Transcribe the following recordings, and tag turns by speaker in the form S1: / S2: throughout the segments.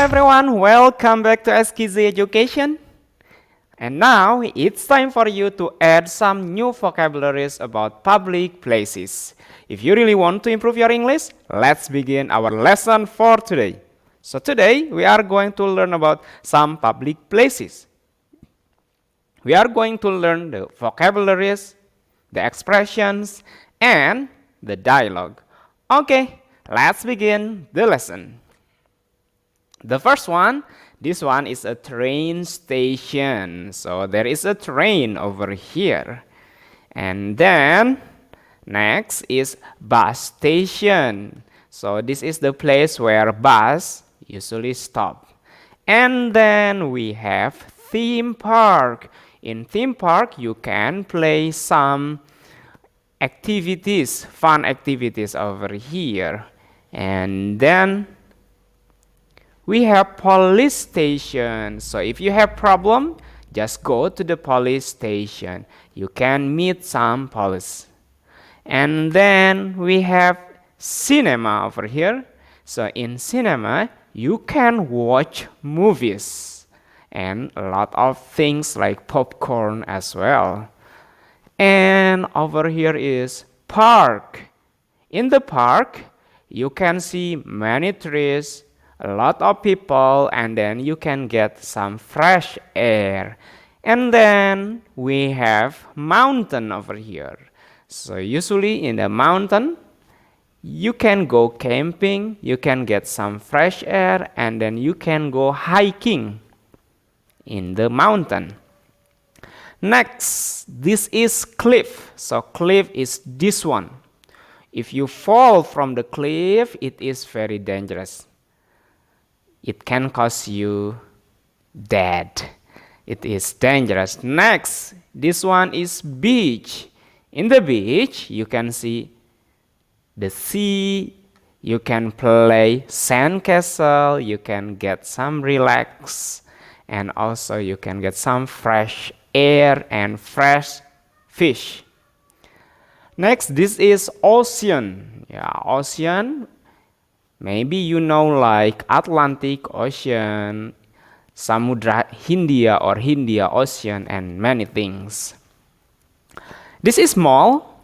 S1: everyone, welcome back to SQZ Education. And now it's time for you to add some new vocabularies about public places. If you really want to improve your English, let's begin our lesson for today. So today we are going to learn about some public places. We are going to learn the vocabularies, the expressions, and the dialogue. Okay, let's begin the lesson. The first one, this one is a train station. So there is a train over here. And then next is bus station. So this is the place where bus usually stop. And then we have theme park. In theme park, you can play some activities, fun activities over here. And then we have police station. So if you have problem, just go to the police station. You can meet some police. And then we have cinema over here. So in cinema, you can watch movies and a lot of things like popcorn as well. And over here is park. In the park, you can see many trees, a lot of people, and then you can get some fresh air. And then we have mountain over here. So usually in the mountain, you can go camping, you can get some fresh air, and then you can go hiking in the mountain. Next, this is cliff. So cliff is this one. If you fall from the cliff, it is very dangerous. It can cause you dead. It is dangerous. Next, this one is beach. In the beach, you can see the sea. You can play sandcastle. You can get some relax. And also you can get some fresh air and fresh fish. Next, this is ocean. Yeah, ocean. Maybe you know like Atlantic Ocean, Samudra Hindia or Hindia Ocean, and many things. This is mall.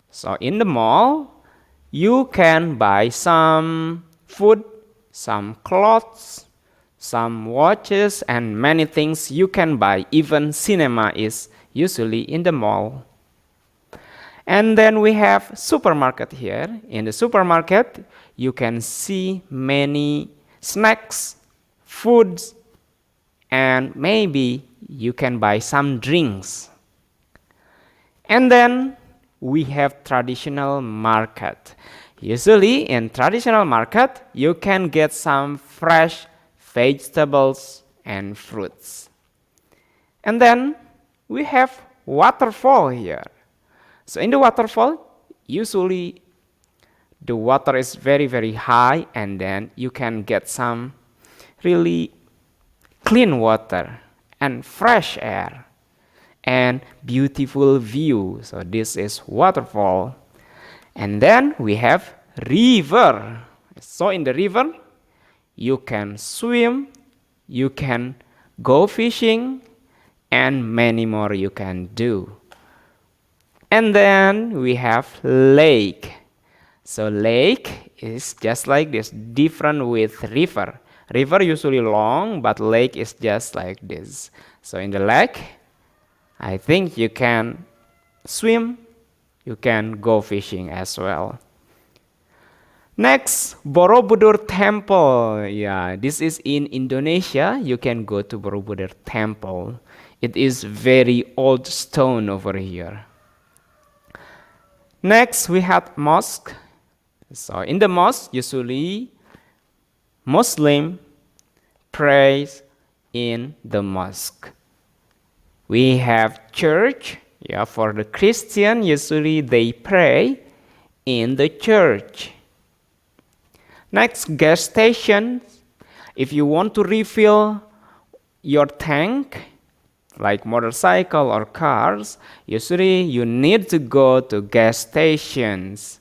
S1: So in the mall, you can buy some food, some clothes, some watches, and many things you can buy. Even cinema is usually in the mall. And then we have supermarket here. In the supermarket, you can see many snacks, foods, and maybe you can buy some drinks. And then we have traditional market. Usually in traditional market, you can get some fresh vegetables and fruits. And then we have waterfall here. So in the waterfall, usually the water is very, very high, and then you can get some really clean water and fresh air and beautiful view. So this is waterfall. And then we have river. So in the river, you can swim, you can go fishing, and many more you can do. And then we have lake. So lake is just like this, different with river. River usually long, but lake is just like this. So in the lake, I think you can swim, you can go fishing as well. Next, Borobudur Temple. Yeah, this is in Indonesia. You can go to Borobudur Temple. It is very old stone over here. Next, we have mosque. So in the mosque, usually Muslim prays in the mosque. We have church. Yeah, for the Christian, usually they pray in the church. Next, gas station. If you want to refill your tank, like motorcycle or cars, usually you need to go to gas stations.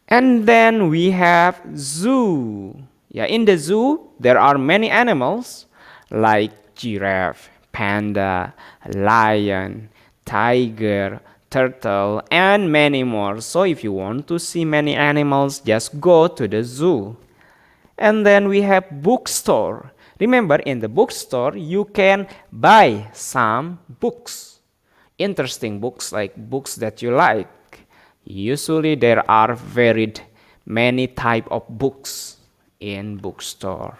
S1: And then we have zoo. Yeah, in the zoo, there are many animals like giraffe, panda, lion, tiger, turtle, and many more. So if you want to see many animals, just go to the zoo. And then we have bookstore. Remember, in the bookstore, you can buy some books. Interesting books, like books that you like. Usually there are varied many type of books in bookstore.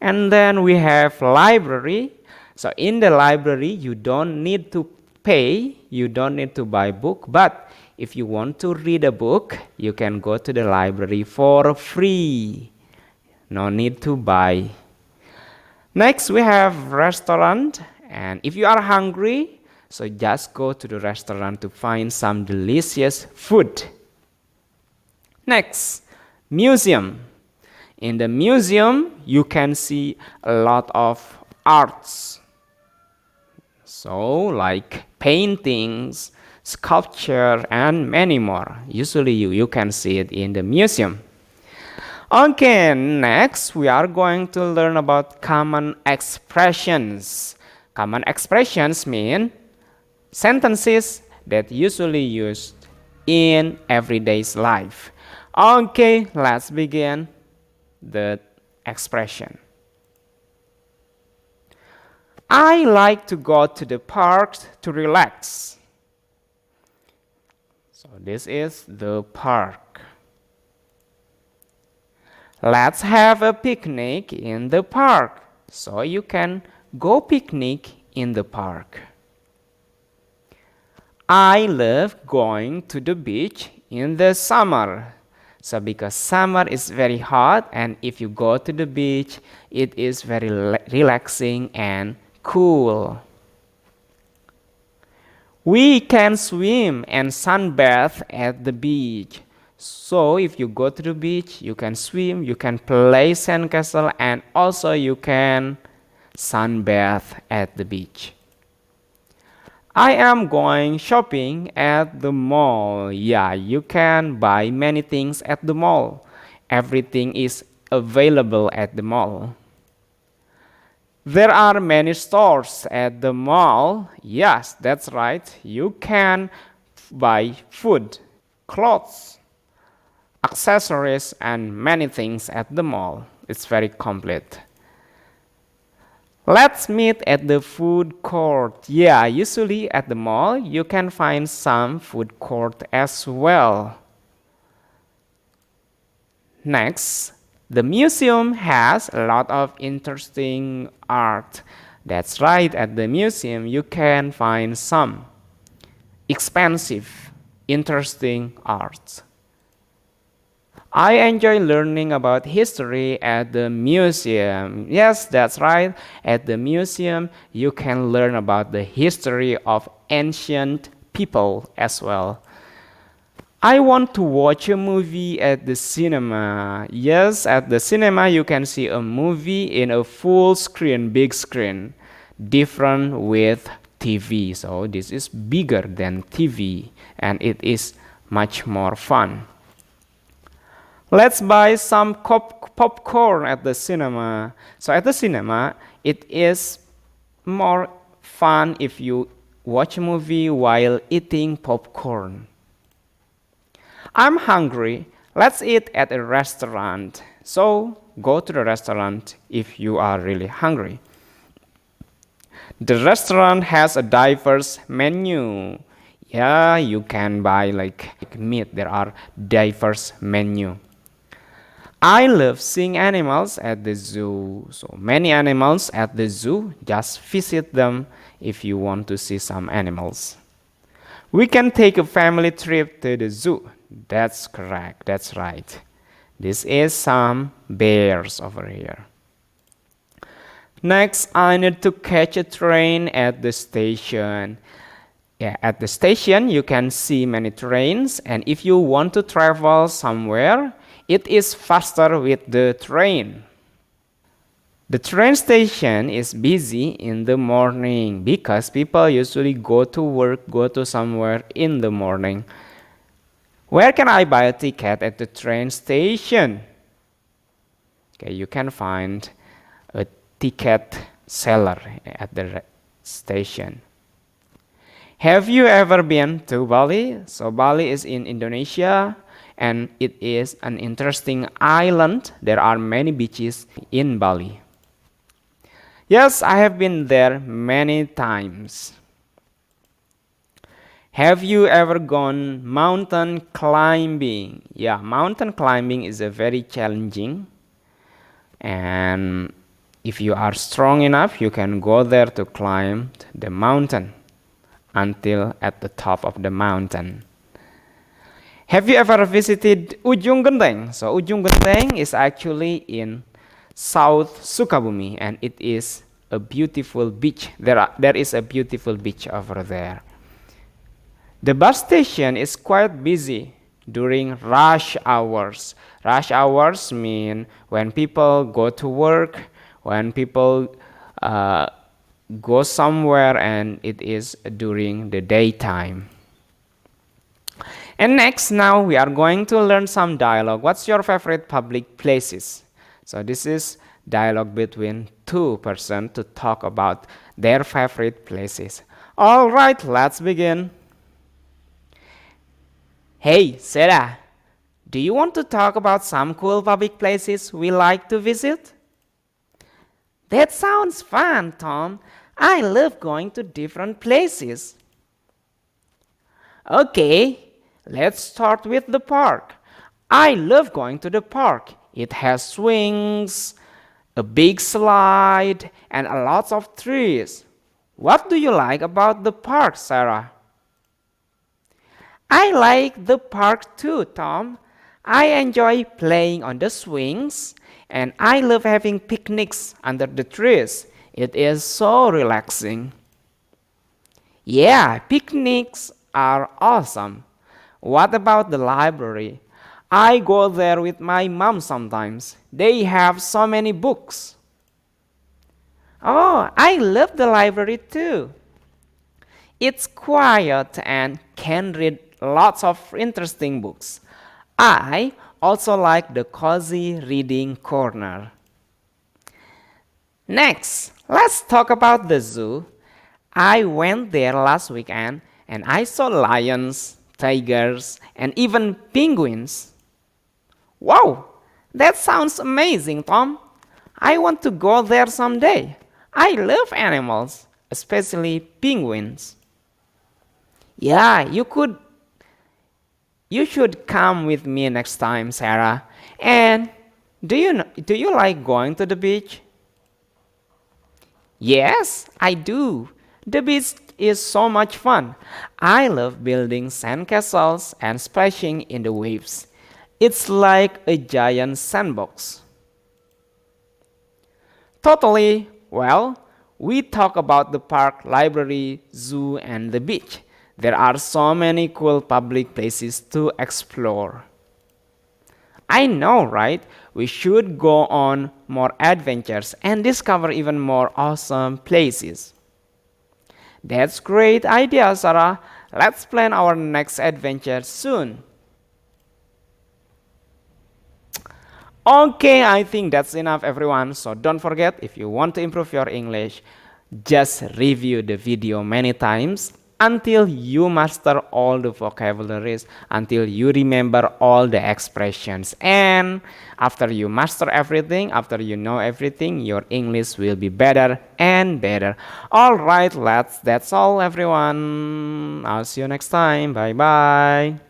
S1: And then we have library. So in the library, you don't need to pay, you don't need to buy book, but if you want to read a book, you can go to the library for free. No need to buy. Next, we have restaurant. And if you are hungry, so just go to the restaurant to find some delicious food. Next, museum. In the museum, you can see a lot of arts. So, like paintings, sculpture, and many more. Usually, you can see it in the museum. Okay, next we are going to learn about common expressions. Common expressions mean sentences that usually used in everyday's life. Okay, let's begin the expression. I like to go to the park to relax. So this is the park. Let's have a picnic in the park. So you can go picnic in the park. I love going to the beach in the summer. So because summer is very hot, and if you go to the beach, it is very relaxing and cool. We can swim and sunbathe at the beach. So if you go to the beach, you can swim, you can play sandcastle, and also you can sunbathe at the beach. I am going shopping at the mall. Yeah, you can buy many things at the mall. Everything is available at the mall. There are many stores at the mall. Yes, that's right. You can buy food, clothes, accessories, and many things at the mall. It's very complete. Let's meet at the food court. Yeah, usually at the mall, you can find some food court as well. Next, the museum has a lot of interesting art. That's right, at the museum, you can find some expensive, interesting art. I enjoy learning about history at the museum. Yes, that's right. At the museum, you can learn about the history of ancient people as well. I want to watch a movie at the cinema. Yes, at the cinema, you can see a movie in a full screen, big screen, different with TV. So this is bigger than TV, and it is much more fun. Let's buy some popcorn at the cinema. So at the cinema, it is more fun if you watch a movie while eating popcorn. I'm hungry. Let's eat at a restaurant. So go to the restaurant if you are really hungry. The restaurant has a diverse menu. Yeah, you can buy like meat. There are diverse menu. I love seeing animals at the zoo. So many animals at the zoo. Just visit them if you want to see some animals. We can take a family trip to the zoo. That's correct. That's right. This is some bears over here. Next, I need to catch a train at the station. Yeah, at the station, you can see many trains. And if you want to travel somewhere, it is faster with the train. The train station is busy in the morning because people usually go to work, go to somewhere in the morning. Where can I buy a ticket at the train station? Okay, you can find a ticket seller at the station. Have you ever been to Bali? So Bali is in Indonesia and it is an interesting island. There are many beaches in Bali. Yes, I have been there many times. Have you ever gone mountain climbing? Yeah, mountain climbing is a very challenging, and if you are strong enough, you can go there to climb the mountain until at the top of the mountain. Have you ever visited Ujung Genteng? So Ujung Genteng is actually in South Sukabumi and it is a beautiful beach. There is a beautiful beach over there. The bus station is quite busy during rush hours. Rush hours mean when people go to work, when people go somewhere, and it is during the daytime. And next, now we are going to learn some dialogue. What's your favorite public places? So this is dialogue between two persons to talk about their favorite places. All right, let's begin. Hey, Sarah, do you want to talk about some cool public places we like to visit? That sounds fun, Tom. I love going to different places. Okay, let's start with the park. I love going to the park. It has swings, a big slide, and a lot of trees. What do you like about the park, Sarah? I like the park too, Tom. I enjoy playing on the swings and I love having picnics under the trees. It is so relaxing. Yeah, picnics are awesome. What about the library? I go there with my mom sometimes. They have so many books. Oh, I love the library too. It's quiet and can read lots of interesting books. I also like the cozy reading corner. Next, let's talk about the zoo. I went there last weekend and I saw lions, tigers, and even penguins. Wow, that sounds amazing, Tom. I want to go there someday. I love animals, especially penguins. Yeah, you should come with me next time, Sarah. And do you like going to the beach? Yes, I do. The beach is so much fun. I love building sandcastles and splashing in the waves. It's like a giant sandbox. Totally. Well, we talk about the park, library, zoo, and the beach. There are so many cool public places to explore. I know, right? We should go on more adventures and discover even more awesome places. That's great idea, Sarah. Let's plan our next adventure soon. Okay, I think that's enough, everyone. So don't forget, if you want to improve your English, just review the video many times until you master all the vocabularies, until you remember all the expressions. And after you master everything, after you know everything, your English will be better and better. All right, that's all, everyone. I'll see you next time. Bye bye.